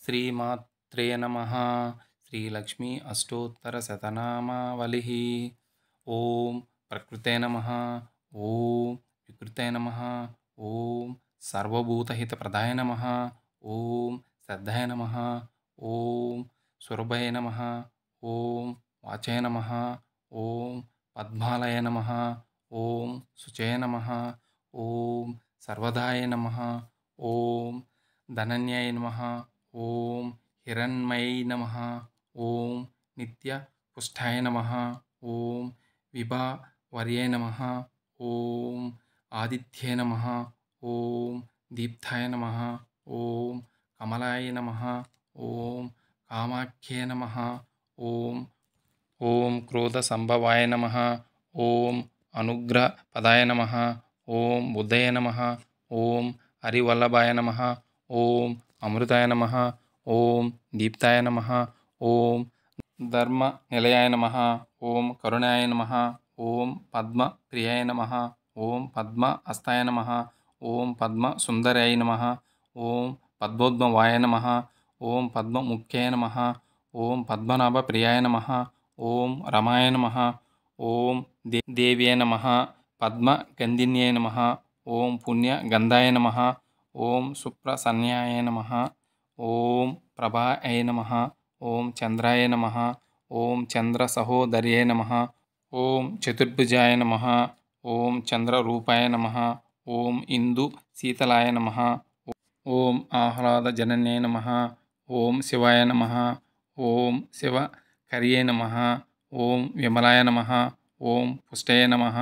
శ్రీమాత్రే నమః. శ్రీలక్ష్మీ అష్టోత్తర శతనామావళిః. ఓం ప్రకృతే నమః. ఓం వికృతే నమః. ఓం సర్వభూతహితప్రదాయ నమః. ఓం శ్రద్ధాయ నమః. ఓం సురభయ నమః. ఓం వాచయ నమః. ఓం పద్మాలయ నమః. ఓం శుచయ నమః. ఓం సర్వదాయ నమః. ఓం ధనన్యాయ నమః. ఓం హిరణ్మయై నమః. ఓం నిత్యపుష్టాయ నమః. ఓం విభావర్యై నమః. ఓం ఆదిత్యాయ నమః. ఓం దీప్తాయ నమః. ఓం కమలాయ నమః. ఓం కామాఖ్యై నమః. ఓం క్రోధసంభవాయ నమః. ఓం అనుగ్రహపదాయ నమః. ఓం బుద్ధయ నమః. ఓం హరివల్లభాయ నమః. ఓం అమృతాయ నమః. ఓం దీప్తాయ నమః. ఓం ధర్మ నిలయాయ నమః. ఓం కరుణాయ నమః. ఓం పద్మప్రియాయ నమః. ఓం పద్మ హస్తాయ నమః. ఓం పద్మ సుందరాయ నమః. ఓం పద్మోద్భవాయ నమః. ఓం పద్మముఖ్యాయ నమః. ఓం పద్మనాభ ప్రియాయ నమః. ఓం రమాయ నమః. ఓం దేవ్యాయ నమః. పద్మగంధిన్యాయ నమః. ఓం పుణ్యగంధాయ నమః. ఓం సుప్రసన్యాయ నమః. ఓం ప్రభాయ నమః. ఓం చంద్రాయ నమః. ఓం చంద్ర సహోదర్యాయ నమః. ఓం చతుర్భుజాయ నమః. ఓం చంద్రరూపాయ నమః. ఓం ఇందు శీతలాయ నమః. ఓం ఆహ్లాదజనన్యాయ నమః. ఓం శివాయ నమః. ఓం శివకర్యై నమః. ఓం విమలాయ నమః. ఓం పుష్టయ నమః.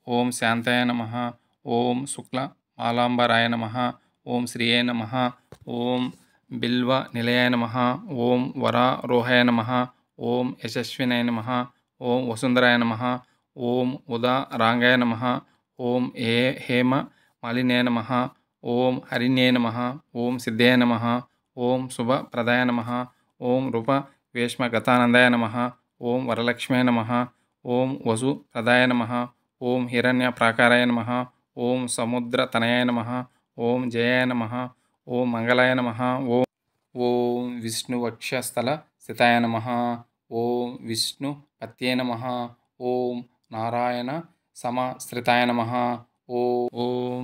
ఓం శాంతాయ నమః. ఓం శుక్లమాలాంబరాయ నమః. ఓం శ్రీయే నమః. ఓం బిల్వ నిలయాయ నమః. ఓం వరారోహాయ నమః. ఓం యశస్వినాయ నమః. ఓం వసుంధరాయ నమః. ఓం ఉదారాంగాయ నమః. ఓం హేమ మాలిన్యాయ నమః. ఓం హరిణ్యాయ నమః. ఓం సిద్ధాయ నమః. ఓం శుభప్రదాయ నమః. ఓం రూపవేష్మగతానందాయ నమః. ఓం వరలక్ష్మ్యాయ నమః. ఓం వసుప్రదాయ నమః. ఓం హిరణ్యప్రాకారాయ నమః. ఓం సముద్రతనయాయ నమః. ఓం జయాయ నమః. ఓం మంగళాయ నమః. ఓం విష్ణువక్షస్థల స్థితాయ నమః. ఓం విష్ణుపత్యై నమః. ఓం నారాయణ సమశ్రితాయ నమః. ఓం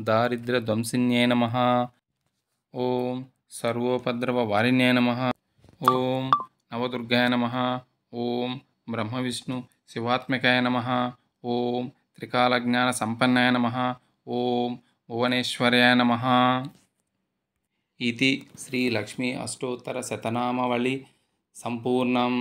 దారిద్ర్యధ్వంసిన్యాయ నమః. ఓం సర్వోపద్రవవారిణ్యాయ నమః. ఓం నవదుర్గాయ నమః. ఓం బ్రహ్మవిష్ణు శివాత్మకాయ నమః. ఓం త్రికాలజ్ఞాన సంపన్నాయ నమః. ఓం భువనేశ్వర్యాయ నమః. ఇది శ్రీ లక్ష్మీ అష్టోత్తర శతనామావళి సంపూర్ణం.